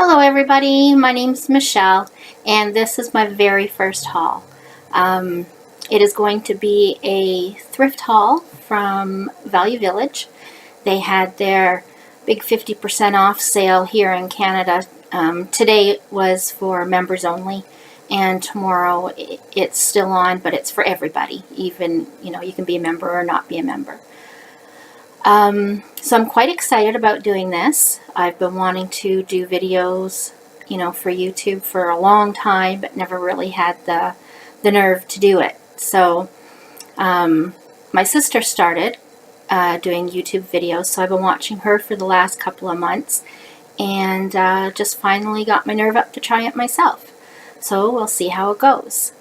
Hello everybody, my name's Michelle and this is my very first haul. It is going to be a thrift haul from Value Village. They had their big 50% off sale here in Canada. Today was for members only and tomorrow it's still on, but it's for everybody. Even, you can be a member or not be a member. So I'm quite excited about doing this. I've been wanting to do videos, for YouTube for a long time, but never really had the nerve to do it. So my sister started doing YouTube videos, so I've been watching her for the last couple of months and just finally got my nerve up to try it myself. So we'll see how it goes.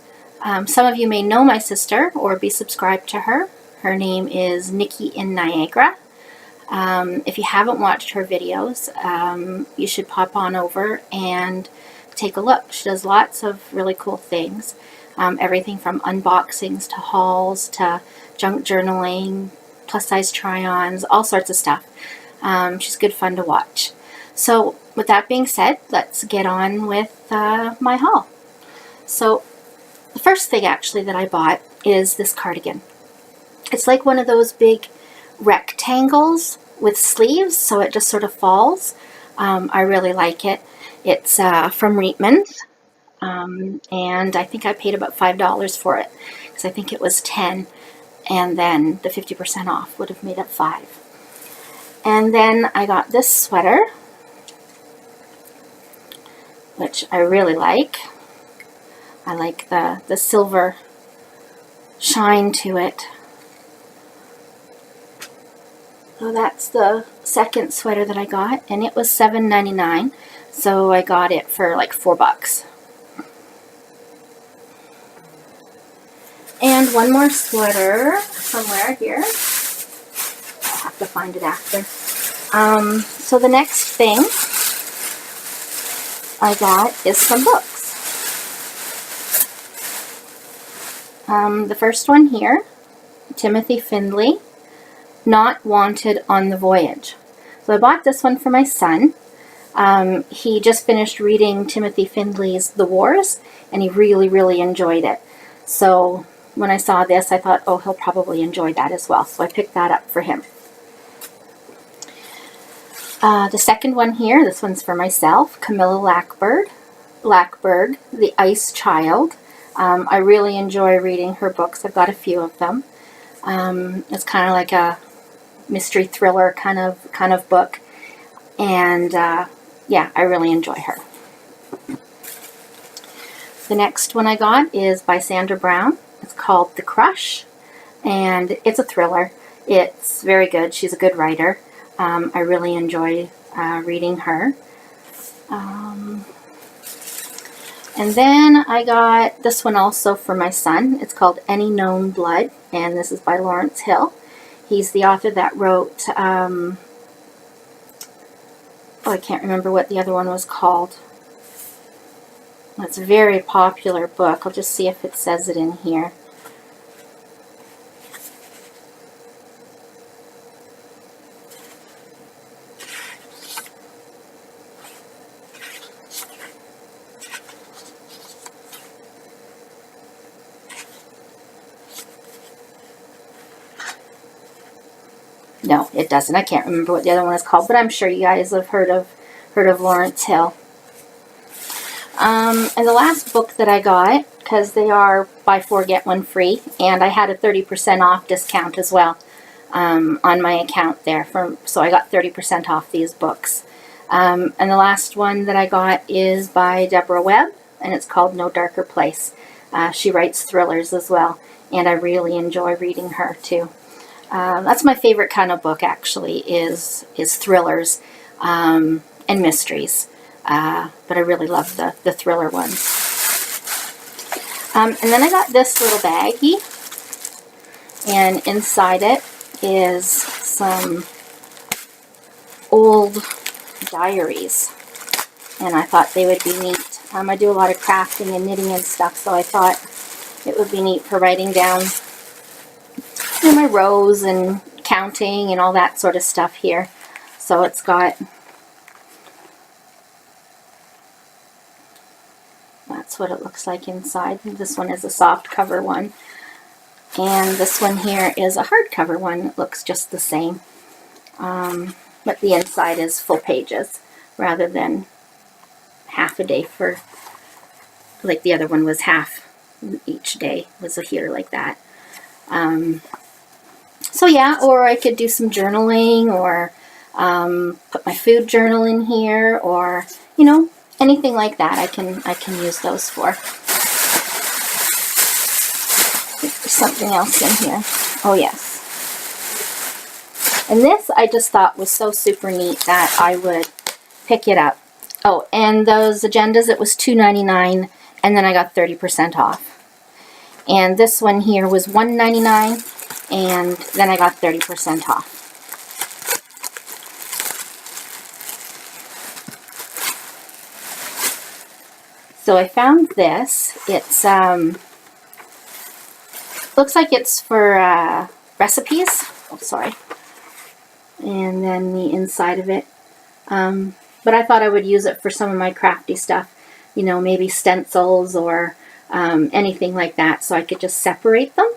Some of you may know my sister or be subscribed to her. Her name is Nikki in Niagara. If you haven't watched her videos, you should pop on over and take a look. She does lots of really cool things. Everything from unboxings to hauls to junk journaling, plus size try-ons, all sorts of stuff. She's good fun to watch. So with that being said, let's get on with my haul. So the first thing actually that I bought is this cardigan. It's like one of those big rectangles with sleeves, so it just sort of falls. I really like it. It's from Reitmans, and I think I paid about $5 for it because I think it was $10, and then the 50% off would have made it $5. And then I got this sweater, which I really like. I like the silver shine to it. So that's the second sweater that I got, and it was $7.99, so I got it for like $4. And one more sweater somewhere here. I'll have to find it after. So the next thing I got is some books. The first one here, Timothy Findley, Not Wanted on the Voyage. So I bought this one for my son. He just finished reading Timothy Findley's The Wars, and he really enjoyed it. So when I saw this, I thought, oh, he'll probably enjoy that as well. So I picked that up for him. The second one here, this one's for myself, Camilla Lackberg, The Ice Child. I really enjoy reading her books. I've got a few of them. It's kind of like a mystery thriller kind of book, and yeah, I really enjoy her. The next one I got is by Sandra Brown. It's called The Crush, and it's a thriller. It's very good. She's a good writer. I really enjoy reading her. And then I got this one also for my son. It's called Any Known Blood, and this is by Lawrence Hill. He's the author that wrote, I can't remember what the other one was called. It's a very popular book. I'll just see if it says it in here. No, it doesn't. I can't remember what the other one is called, but I'm sure you guys have heard of Lawrence Hill. And the last book that I got, because they are buy 4 get 1 free, and I had a 30% off discount as well on my account there, so I got 30% off these books. And the last one that I got is by Deborah Webb, and it's called No Darker Place. She writes thrillers as well, and I really enjoy reading her too. That's my favorite kind of book, actually, is thrillers and mysteries. But I really love the thriller ones. And then I got this little baggie, and inside it is some old diaries, and I thought they would be neat. I do a lot of crafting and knitting and stuff, so I thought it would be neat for writing down my rows and counting and all that sort of stuff here. So it's got that's what it looks like inside. This one is a soft cover one. And this one here is a hardcover one. It looks just the same. But the inside is full pages rather than half a day for, like the other one was half each day was here like that. So yeah, or I could do some journaling, or put my food journal in here, or, you know, anything like that. I can use those for. There's something else in here. Oh yes. And this I just thought was so super neat that I would pick it up. Oh, and those agendas, it was $2.99, and then I got 30% off. And this one here was $1.99, and then I got 30% off. So I found this. It's looks like it's for recipes. Oh, sorry. And then the inside of it. But I thought I would use it for some of my crafty stuff. You know, maybe stencils or anything like that. So I could just separate them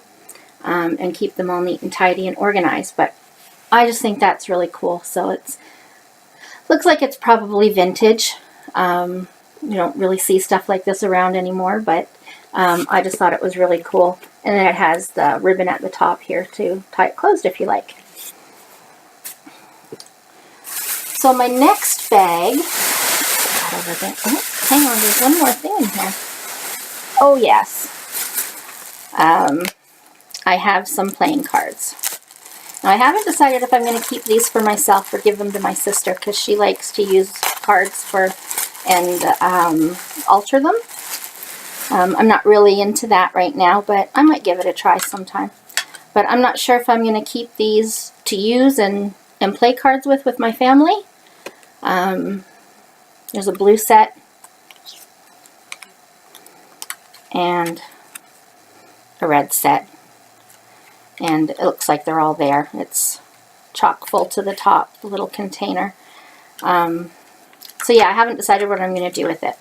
and keep them all neat and tidy and organized. But I just think that's really cool. So it's looks like it's probably vintage. You don't really see stuff like this around anymore, but I just thought it was really cool. And then it has the ribbon at the top here to tie it closed if you like. So my next bag, oh, hang on, there's one more thing in here. Oh yes, I have some playing cards. Now I haven't decided if I'm going to keep these for myself or give them to my sister, because she likes to use cards for and alter them. I'm not really into that right now, but I might give it a try sometime. But I'm not sure if I'm going to keep these to use and play cards with my family. There's a blue set and a red set, and it looks like they're all there. It's chock full to the top, the little container. So yeah, I haven't decided what I'm going to do with it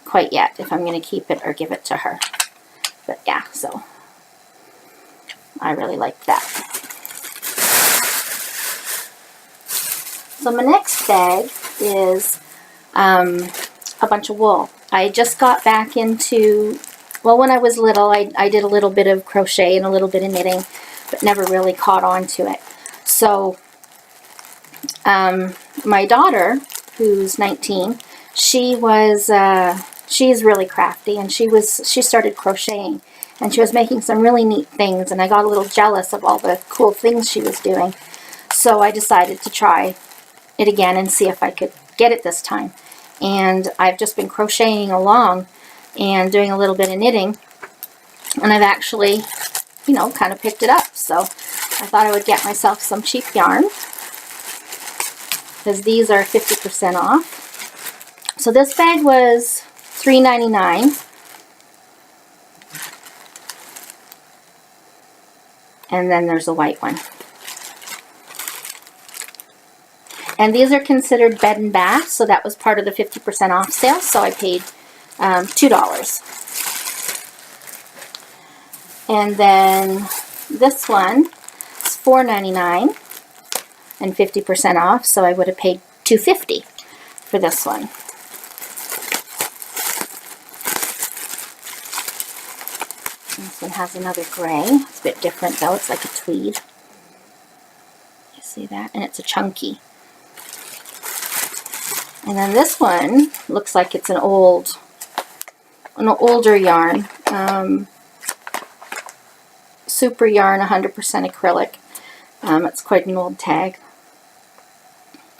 quite yet, if I'm going to keep it or give it to her. But yeah, so I really like that. So my next bag is a bunch of wool. I just got back into, well, when I was little, I did a little bit of crochet and a little bit of knitting, but never really caught on to it. So my daughter, who's 19, she's really crafty, and she started crocheting, and she was making some really neat things, and I got a little jealous of all the cool things she was doing. So I decided to try it again and see if I could get it this time. And I've just been crocheting along and doing a little bit of knitting, and I've actually, you know, kind of picked it up. So I thought I would get myself some cheap yarn, because these are 50% off. So this bag was $3.99. And then there's a white one. And these are considered bed and bath, so that was part of the 50% off sale, so I paid $2. And then this one is $4.99 and 50% off, so I would have paid $2.50 for this one. This one has another gray. It's a bit different though. It's like a tweed. You see that? And it's a chunky. And then this one looks like it's an older yarn. Super Yarn 100% acrylic. It's quite an old tag.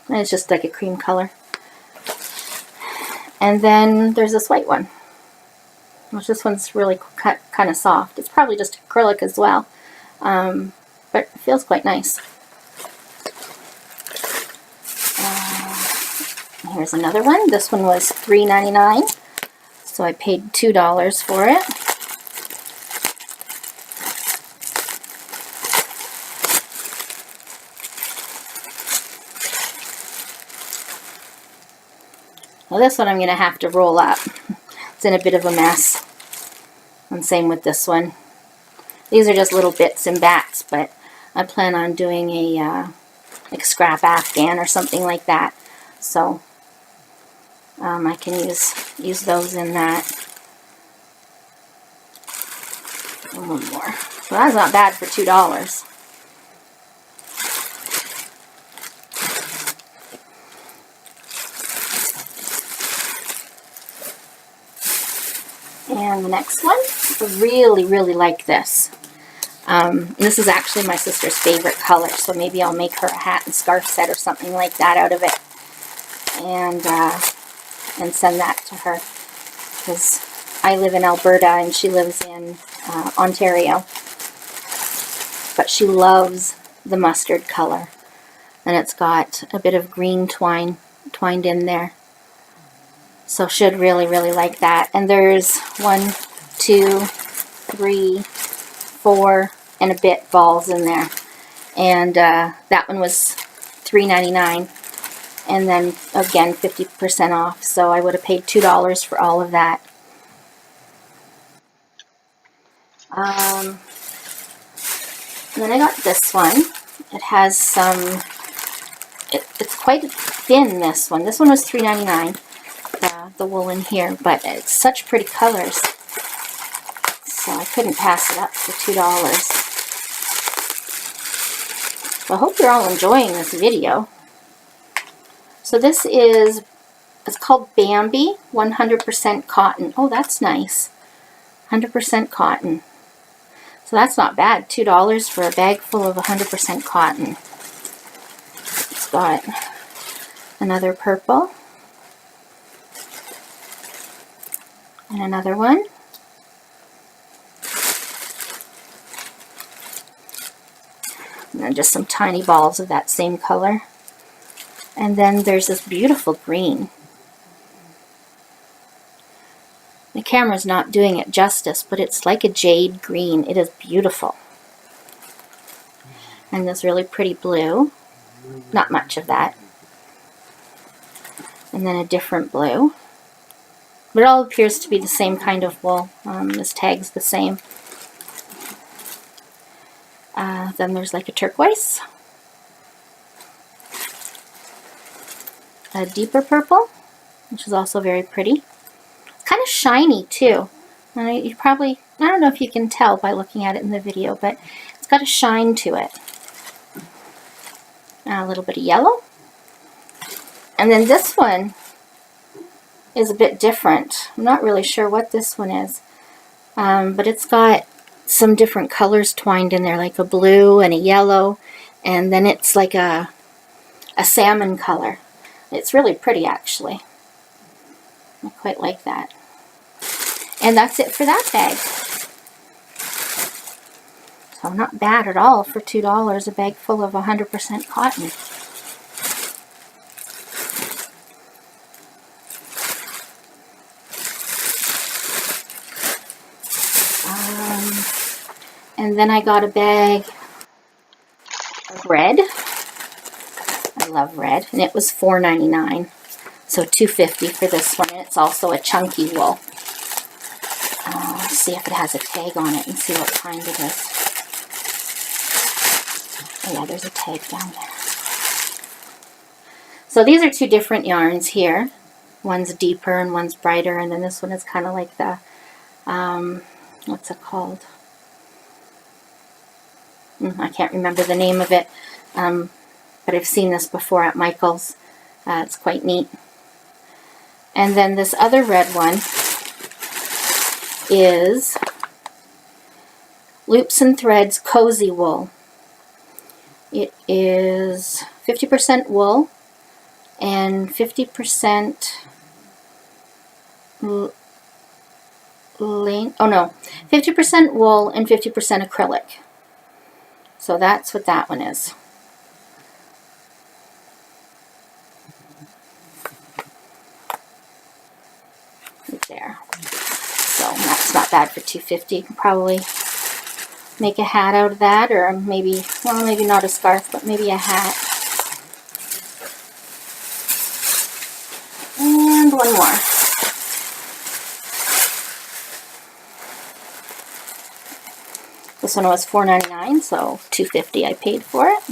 And it's just like a cream color. And then there's this white one. Which this one's really kind of soft. It's probably just acrylic as well. But it feels quite nice. Here's another one. This one was $3.99, so I paid $2 for it. Well, this one I'm going to have to roll up. It's in a bit of a mess. And same with this one. These are just little bits and bats, but I plan on doing a like scrap Afghan or something like that. So I can use those in that. And one more. So that's not bad for $2. And the next one, I really, really like this. This is actually my sister's favorite color, so maybe I'll make her a hat and scarf set or something like that out of it, and send that to her, because I live in Alberta and she lives in Ontario, but she loves the mustard color, and it's got a bit of green twined in there. So should really, really like that. And there's 1, 2, 3, 4 and a bit balls in there. And that one was $3.99. And then again, 50% off. So I would have paid $2 for all of that. And then I got this one. It has some, it's quite thin, this one. This one was $3.99. The wool in here, but it's such pretty colors, so I couldn't pass it up for $2. So I hope you're all enjoying this video. So this is, it's called Bambi 100% cotton. Oh, that's nice. 100% cotton. So that's not bad. $2 for a bag full of 100% cotton. It's got another purple. And another one. And then just some tiny balls of that same color. And then there's this beautiful green. The camera's not doing it justice, but it's like a jade green. It is beautiful. And this really pretty blue. Not much of that. And then a different blue. But it all appears to be the same kind of wool. This tag's the same. Then there's like a turquoise. A deeper purple, which is also very pretty. Kind of shiny too. And you probably, I don't know if you can tell by looking at it in the video, but it's got a shine to it. A little bit of yellow. And then this one is a bit different. I'm not really sure what this one is, but it's got some different colors twined in there, like a blue and a yellow, and then it's like a salmon color. It's really pretty, actually. I quite like that. And that's it for that bag. So not bad at all for $2, a bag full of 100% cotton. And then I got a bag of red. I love red. And it was $4.99. So $2.50 for this one. And it's also a chunky wool. Let's see if it has a tag on it and see what kind it is. Oh yeah, there's a tag down there. So these are two different yarns here. One's deeper and one's brighter. And then this one is kind of like the, what's it called? I can't remember the name of it, but I've seen this before at Michael's. It's quite neat. And then this other red one is Loops and Threads Cozy Wool. It is 50% wool and 50% linen. Oh no, 50% wool and 50% acrylic. So that's what that one is. Right there. So that's not bad for $2.50. You can probably make a hat out of that, or maybe, well, maybe not a scarf, but maybe a hat. And one more. This one was $4.99, so $2.50 I paid for it.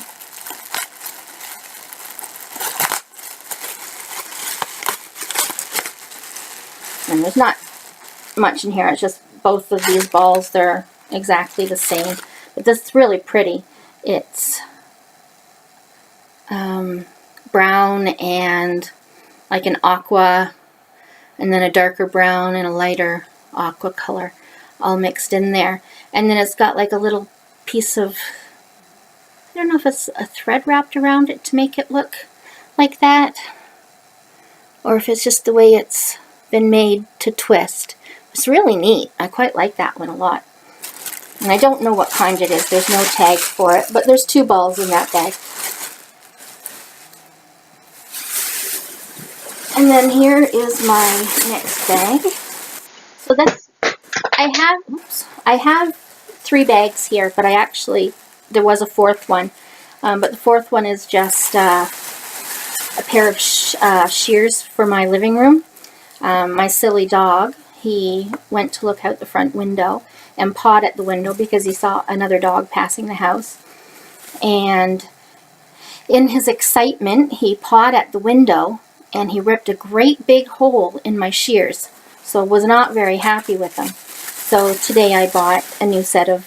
And there's not much in here. It's just both of these balls, they're exactly the same. But this is really pretty. It's brown and like an aqua, and then a darker brown and a lighter aqua color all mixed in there. And then it's got like a little piece of, I don't know if it's a thread wrapped around it to make it look like that, or if it's just the way it's been made to twist. It's really neat. I quite like that one a lot. And I don't know what kind it is. There's no tag for it, but there's 2 balls in that bag. And then here is my next bag. So that's, I have 3 bags here, but there was a 4th one. But the 4th one is just a pair of shears for my living room. My silly dog, he went to look out the front window and pawed at the window because he saw another dog passing the house. And in his excitement, he pawed at the window and he ripped a great big hole in my shears. So was not very happy with them. So today I bought a new set of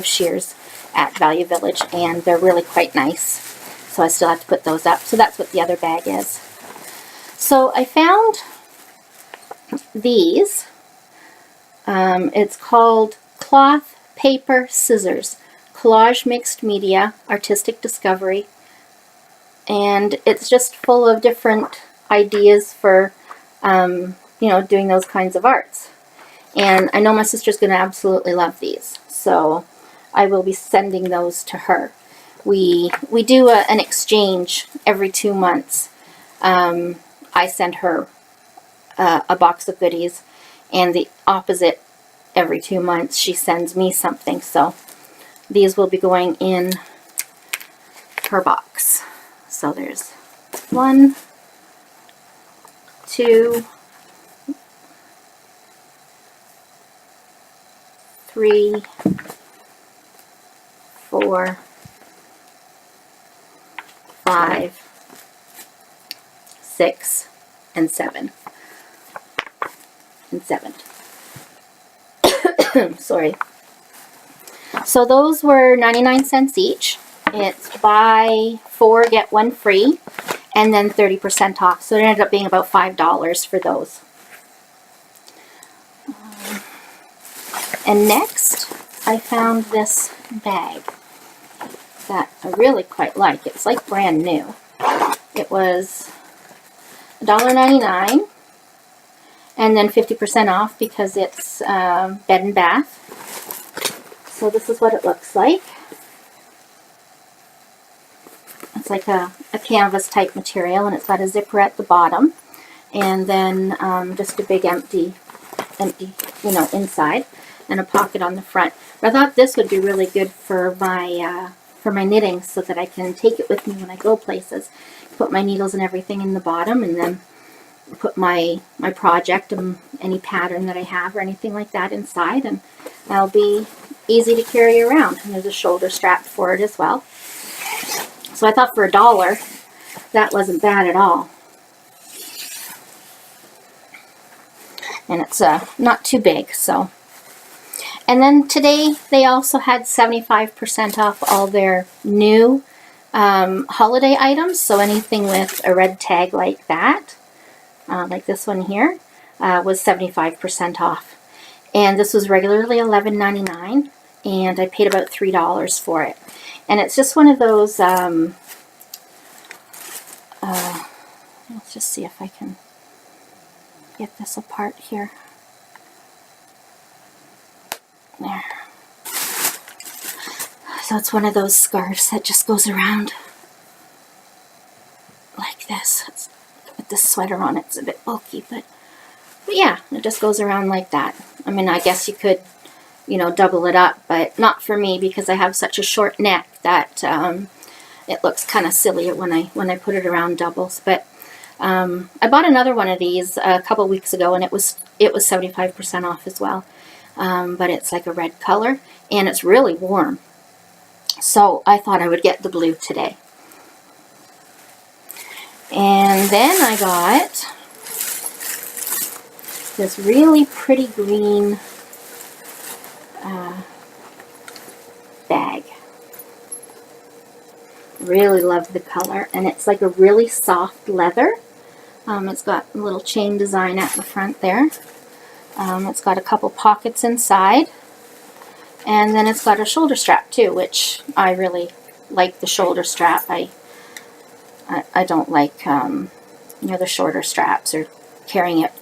shears at Value Village, and they're really quite nice. So I still have to put those up. So that's what the other bag is. So I found these. It's called Cloth, Paper, Scissors, Collage Mixed Media, Artistic Discovery. And it's just full of different ideas for, you know, doing those kinds of arts. And I know my sister's going to absolutely love these. So I will be sending those to her. We do an exchange every 2 months. I send her a box of goodies, and the opposite, every 2 months she sends me something. So these will be going in her box. So there's 1, 2, 3, 4, 5, 6, and 7. And 7. Sorry. So those were 99 cents each. It's buy 4, get 1 free, and then 30% off. So it ended up being about $5 for those. And next, I found this bag that I really quite like. It's like brand new. It was $1.99, and then 50% off because it's bed and bath. So this is what it looks like. It's like a canvas type material, and it's got a zipper at the bottom, and then just a big empty, you know, inside, and a pocket on the front. But I thought this would be really good for my knitting, so that I can take it with me when I go places. Put my needles and everything in the bottom, and then put my project and any pattern that I have or anything like that inside, and that'll be easy to carry around. And there's a shoulder strap for it as well. So I thought for $1, that wasn't bad at all. And it's not too big, so. And then today they also had 75% off all their new holiday items. So anything with a red tag like that, like this one here, was 75% off. And this was regularly $11.99, and I paid about $3 for it. And it's just one of those, let's just see if I can get this apart here. There. So it's one of those scarves that just goes around like this. It's, with this sweater on, it's a bit bulky, but yeah, it just goes around like that. I mean, I guess you could, you know, double it up, but not for me because I have such a short neck that it looks kind of silly when I put it around doubles. But I bought another one of these a couple weeks ago, and it was 75% off as well. but it's like a red color, and it's really warm. So I thought I would get the blue today. And then I got this really pretty green bag. Really love the color, and it's like a really soft leather. It's got a little chain design at the front there. It's got a couple pockets inside, and then it's got a shoulder strap too, which I really like the shoulder strap. I don't like the shorter straps or carrying it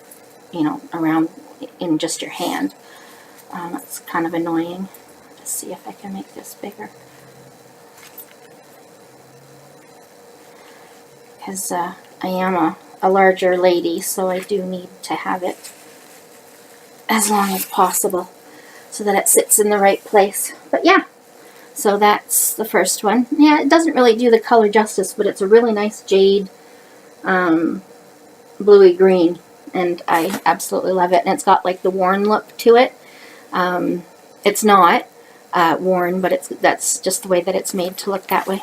around in just your hand. It's kind of annoying. Let's see if I can make this bigger, because I am a larger lady, so I do need to have it as long as possible so that it sits in the right place. But yeah, so that's the first one. Yeah, it doesn't really do the color justice, but it's a really nice jade bluey green, and I absolutely love it. And it's got like the worn look to it. It's not worn, but that's just the way that it's made to look that way.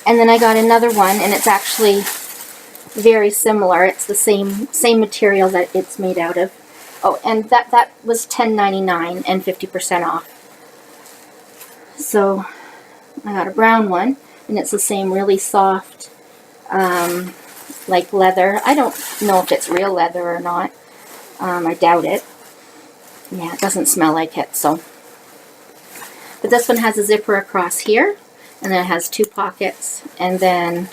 And then I got another one, and it's actually very similar. It's the same material that it's made out of. Oh, and that was $10.99 and 50% off. So I got a brown one, and it's the same really soft, like leather. I don't know if it's real leather or not. I doubt it. Yeah, it doesn't smell like it, so. But this one has a zipper across here, and then it has two pockets, and then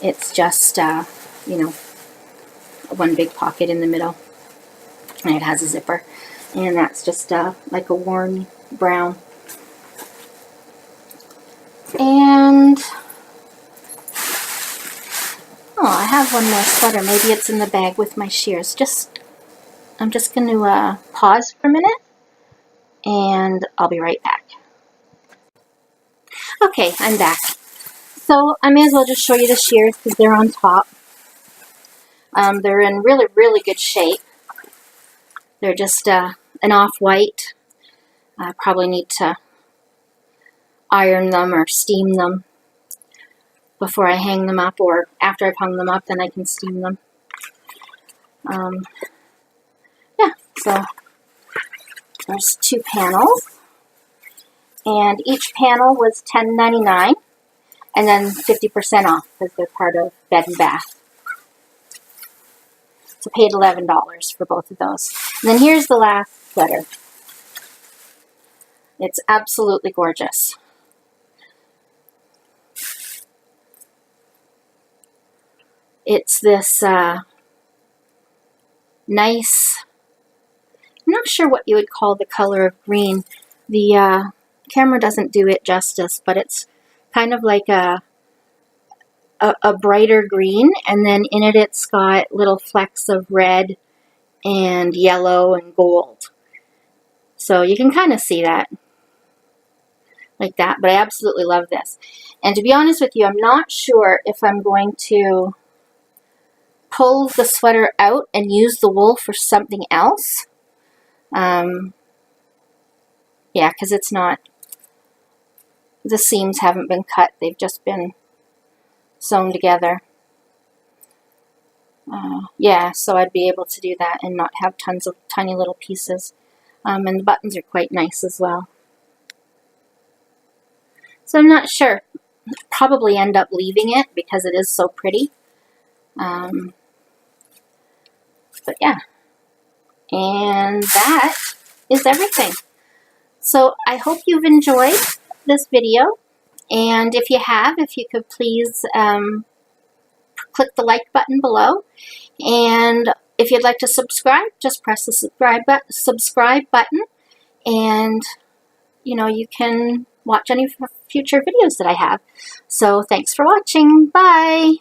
it's just, one big pocket in the middle. And it has a zipper, and that's just like a worn brown. And I have one more sweater. Maybe it's in the bag with my shears. I'm just going to pause for a minute, and I'll be right back. Okay, I'm back. So I may as well just show you the shears because they're on top. They're in really, really good shape. They're just an off-white. I probably need to iron them or steam them before I hang them up, or after I've hung them up, then I can steam them. Yeah, so there's two panels, and each panel was $10.99, and then 50% off because they're part of Bed and Bath. So I paid $11 for both of those. And then here's the last sweater. It's absolutely gorgeous. It's this nice, I'm not sure what you would call the color of green. The camera doesn't do it justice, but it's kind of like a brighter green, and then in it it's got little flecks of red and yellow and gold. So you can kind of see that like that, but I absolutely love this. And to be honest with you, I'm not sure if I'm going to pull the sweater out and use the wool for something else. Yeah, because it's not, the seams haven't been cut, they've just been sewn together. Yeah, so I'd be able to do that and not have tons of tiny little pieces. And the buttons are quite nice as well. So I'm not sure. Probably end up leaving it because it is so pretty. But yeah. And that is everything. So I hope you've enjoyed this video. And if you have, if you could please click the like button below. And if you'd like to subscribe, just press the subscribe button. And, you can watch any future videos that I have. So thanks for watching. Bye.